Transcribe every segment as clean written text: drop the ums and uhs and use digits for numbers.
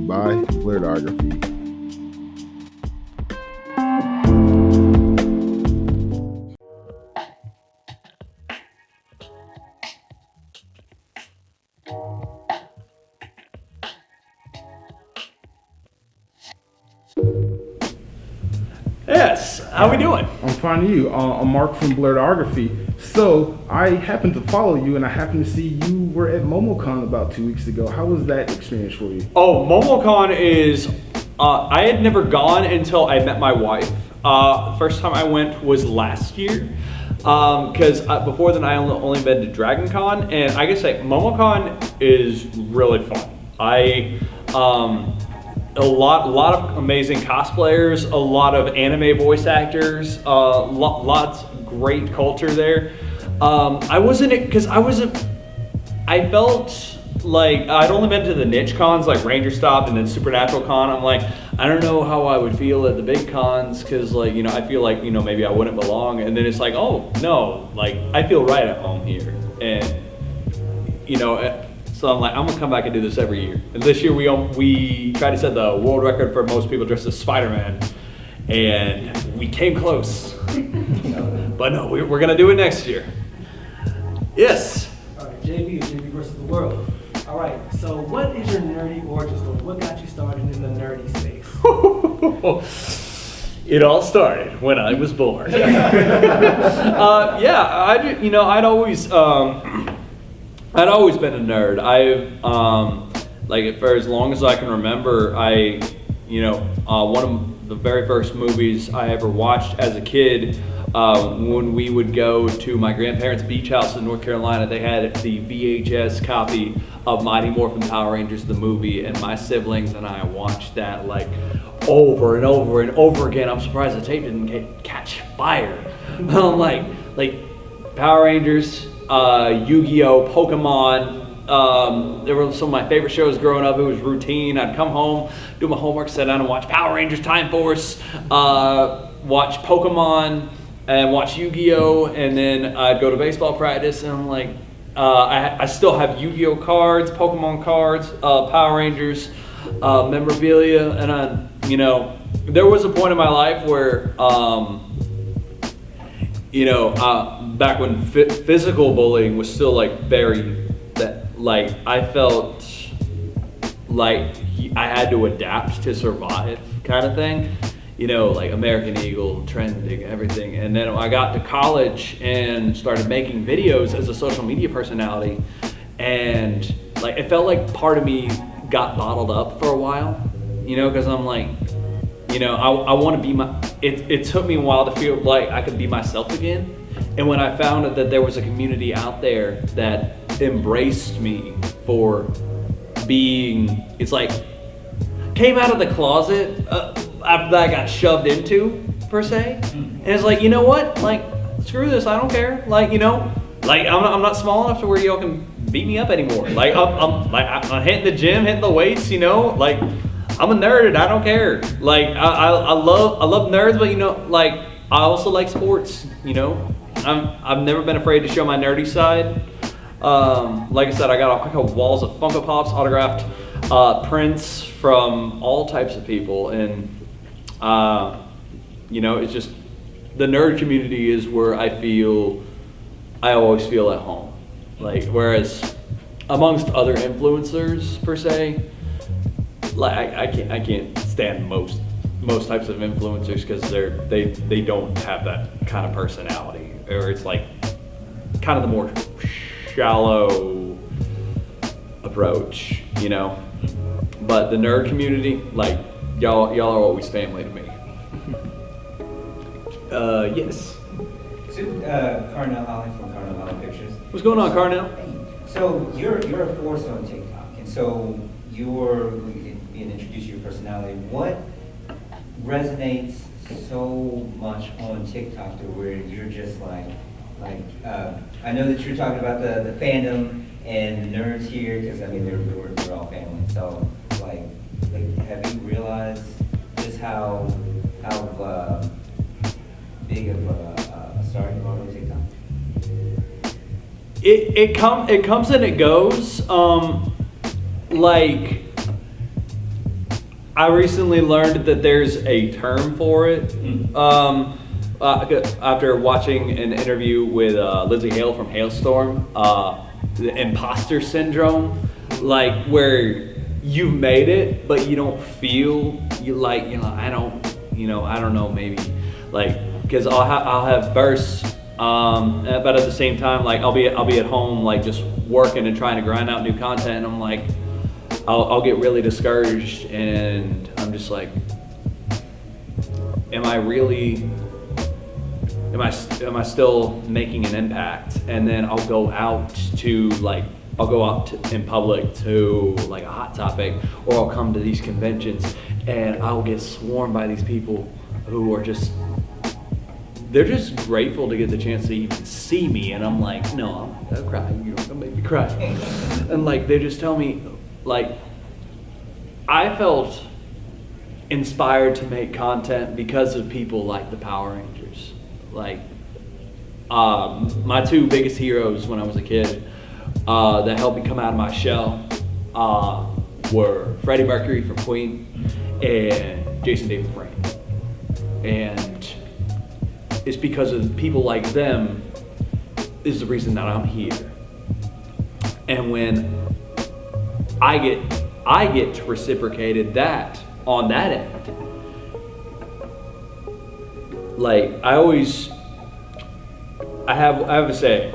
by Blurredography. Yes, how we doing? I'm fine with you. I'm Mark from Blurredography. So I happened to follow you, and I happened to see you were at MomoCon about 2 weeks ago. How was that experience for you? Oh, MomoCon is, I had never gone until I met my wife. First time I went was last year. Because before then I only been to Dragon Con, and I guess like MomoCon is really fun. A lot of amazing cosplayers, a lot of anime voice actors, lots great culture there. I felt like I'd only been to the niche cons like RangerStop and then Supernatural Con. I'm like, I don't know how I would feel at the big cons because like, you know, I feel like, you know, maybe I wouldn't belong. And then it's like, oh no, like I feel right at home here. And, you know, so I'm like, I'm gonna come back and do this every year. And this year we tried to set the world record for most people dressed as Spider-Man, and we came close. But no, we're gonna do it next year. Yes. All right, JV is JV versus the world. All right, so what is your nerdy origin story? What got you started in the nerdy space? It all started when I was born. I'd always been a nerd. Like for as long as I can remember, one of the very first movies I ever watched as a kid, when we would go to my grandparents' beach house in North Carolina, they had the VHS copy of Mighty Morphin Power Rangers, the movie, and my siblings and I watched that like over and over and over again. I'm surprised the tape didn't catch fire. like Power Rangers, Yu-Gi-Oh, Pokemon. There were some of my favorite shows growing up. It was routine. I'd come home, do my homework, sit down and watch Power Rangers, Time Force, watch Pokemon, and watch Yu-Gi-Oh, and then I'd go to baseball practice, and I'm like, I still have Yu-Gi-Oh cards, Pokemon cards, Power Rangers, memorabilia, and there was a point in my life where, back when physical bullying was still like I felt like I had to adapt to survive kind of thing, like American Eagle, trending, everything. And then I got to college and started making videos as a social media personality, and like it felt like part of me got bottled up for a while, because I'm like, I want to be it took me a while to feel like I could be myself again. And when I found out that there was a community out there that embraced me for being, it's like, came out of the closet after I got shoved into, per se. And it's like, you know what? Like, screw this, I don't care. Like, I'm not small enough to where y'all can beat me up anymore. Like, I'm hitting the gym, hitting the weights, like, I'm a nerd and I don't care. Like, I love nerds, but I also like sports, I've never been afraid to show my nerdy side. Like I said, I got walls of Funko Pops, autographed prints from all types of people, and it's just the nerd community is where I always feel at home. Like, whereas amongst other influencers per se, like I can't stand most types of influencers because they don't have that kind of personality, or it's like kind of the more shallow approach, But the nerd community, like y'all are always family to me. Yes. So, Carnell Holly from Carnell Holly Pictures. What's going on, Carnell? So you're a force on TikTok, and so you're being introduced to your personality. What resonates so much on TikTok to where you're just like I know that you're talking about the fandom and the nerds here, because I mean we're all family. So like have you realized just how big of a star you are on TikTok? It comes and it goes. Like I recently learned that there's a term for it. After watching an interview with Lizzie Hale from Hailstorm, the imposter syndrome, like where you've made it, but you don't feel I don't know, maybe like because I'll have bursts, but at the same time, like I'll be at home like just working and trying to grind out new content, and I'm like. I'll get really discouraged, and I'm just like, am I still making an impact? And then I'll go out in public to like a hot topic, or I'll come to these conventions, and I'll get swarmed by these people who are they're just grateful to get the chance to even see me, and I'm like, no, I'm not gonna cry. You're gonna make me cry. And like they just tell me. Like, I felt inspired to make content because of people like the Power Rangers. Like, my two biggest heroes when I was a kid that helped me come out of my shell were Freddie Mercury from Queen and Jason David Frank. And it's because of people like them is the reason that I'm here. And when I get reciprocated that on that end. Like I have a saying.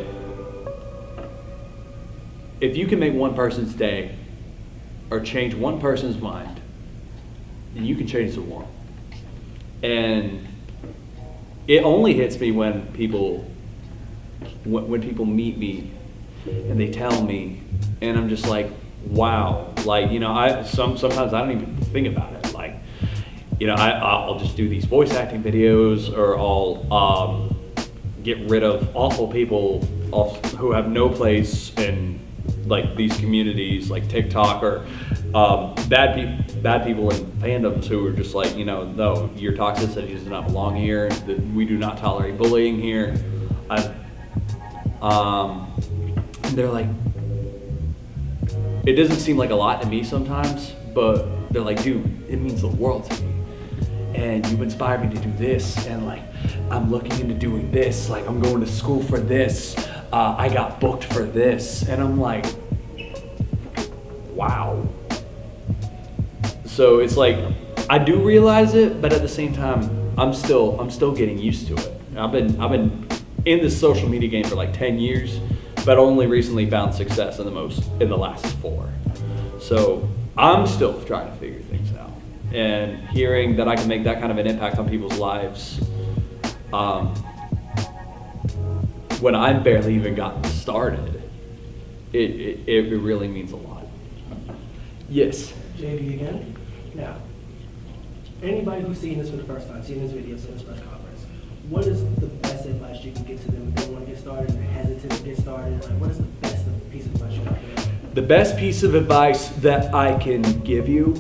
If you can make one person's day or change one person's mind, then you can change the world. And it only hits me when people meet me and they tell me, and I'm just like, wow, like sometimes I don't even think about it. Like, I'll just do these voice acting videos, or I'll get rid of awful people who have no place in like these communities, like TikTok, or bad people in fandoms who are just like, no, your toxicity does not belong here. We do not tolerate bullying here. And they're like. It doesn't seem like a lot to me sometimes, but they're like, dude, it means the world to me. And you've inspired me to do this, and like, I'm looking into doing this, like I'm going to school for this, I got booked for this, and I'm like, wow. So it's like, I do realize it, but at the same time, I'm still getting used to it. I've been in this social media game for like 10 years, but only recently found success in the last 4. So I'm still trying to figure things out. And hearing that I can make that kind of an impact on people's lives, when I've barely even gotten started, it really means a lot. Yes. JD again. Now, anybody who's seeing this for the first time, seeing this video, seeing this press conference, what is the best advice you can give to them if they want to get started and they're hesitant to get started? Like, what is the best piece of advice you can give? The best piece of advice that I can give you,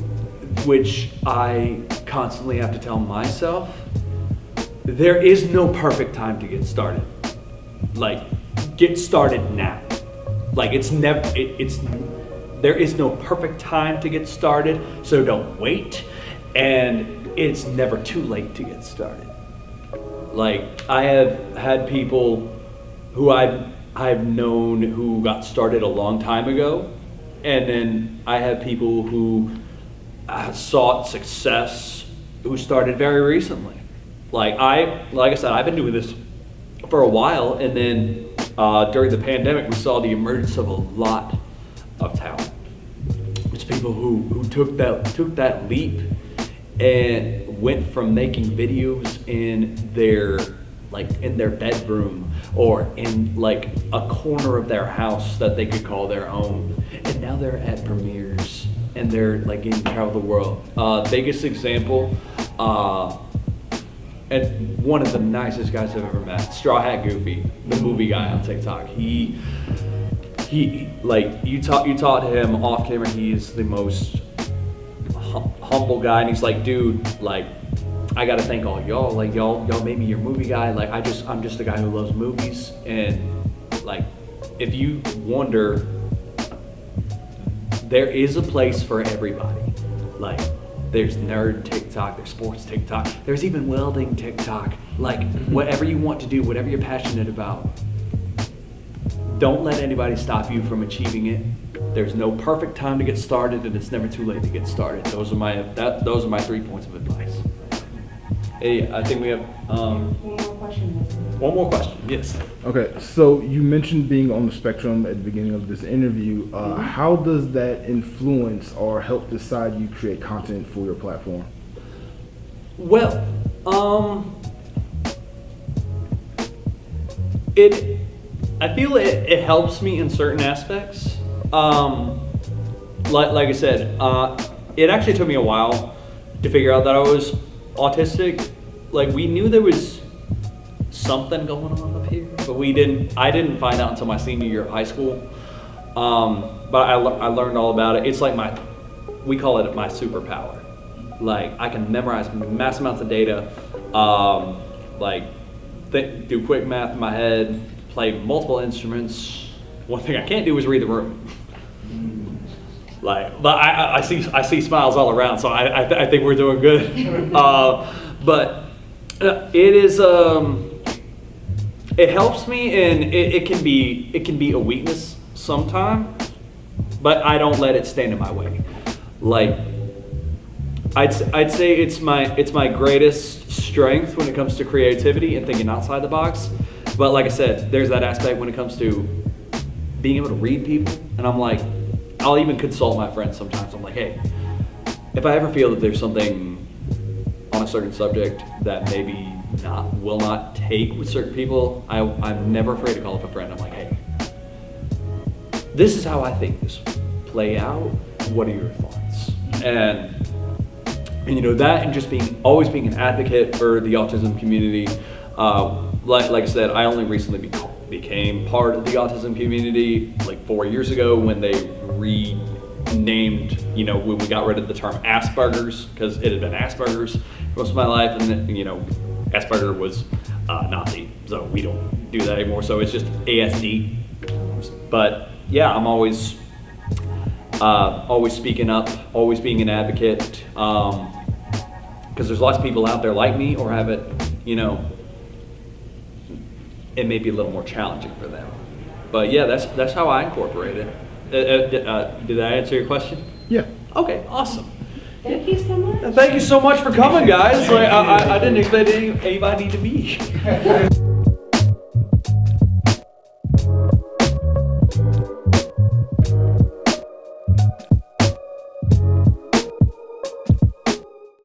which I constantly have to tell myself, there is no perfect time to get started. Like, get started now. Like, there is no perfect time to get started, so don't wait. And it's never too late to get started. Like, I have had people who I've known who got started a long time ago, and then I have people who sought success who started very recently. Like I said, I've been doing this for a while, and then during the pandemic, we saw the emergence of a lot of talent. It's people who took that leap and went from making videos in their bedroom or in like a corner of their house that they could call their own, and now they're at premieres and they're like getting to travel the world. Biggest example, and one of the nicest guys I've ever met, Straw Hat Goofy, the movie guy on TikTok. He like you talk to him off camera. He's the most humble guy, and he's like, dude, like, I gotta thank all y'all. Like, y'all made me your movie guy. Like, I'm just a guy who loves movies, and like, if you wonder, there is a place for everybody. Like, There's nerd TikTok, there's sports TikTok, there's even welding TikTok. Like, whatever you want to do, whatever you're passionate about, don't let anybody stop you from achieving it. There's no perfect time to get started, and it's never too late to get started. Those are my 3 points of advice. Hey, I think we have One more question. one more question. Yes. Okay, so you mentioned being on the spectrum at the beginning of this interview. How does that influence or help decide you create content for your platform? Well, I feel it helps me in certain aspects. Like I said, it actually took me a while to figure out that I was autistic. Like, we knew there was something going on up here, but I didn't find out until my senior year of high school. But I learned all about it. It's like we call it my superpower. Like, I can memorize mass amounts of data, do quick math in my head, play multiple instruments. One thing I can't do is read the room. But I see smiles all around, so I think we're doing good. But it is it helps me, and it can be a weakness sometimes, but I don't let it stand in my way. Like, I'd say it's my greatest strength when it comes to creativity and thinking outside the box. But like I said, there's that aspect when it comes to being able to read people, and I'm like, I'll even consult my friends sometimes. I'm like, hey, if I ever feel that there's something on a certain subject that maybe will not take with certain people, I'm never afraid to call up a friend. I'm like, hey, this is how I think this will play out. What are your thoughts? And that, and just always being an advocate for the autism community. Like I said, I only recently became part of the autism community like 4 years ago when they renamed, when we got rid of the term Asperger's, because it had been Asperger's most of my life, and then, Asperger was Nazi, so we don't do that anymore. So it's just ASD. But yeah, I'm always speaking up, always being an advocate, because there's lots of people out there like me or have it, it may be a little more challenging for them. But yeah, that's how I incorporate it. Did I answer your question? Yeah. Okay, awesome. Thank you so much. Thank you so much for coming, guys. I didn't expect anybody to be.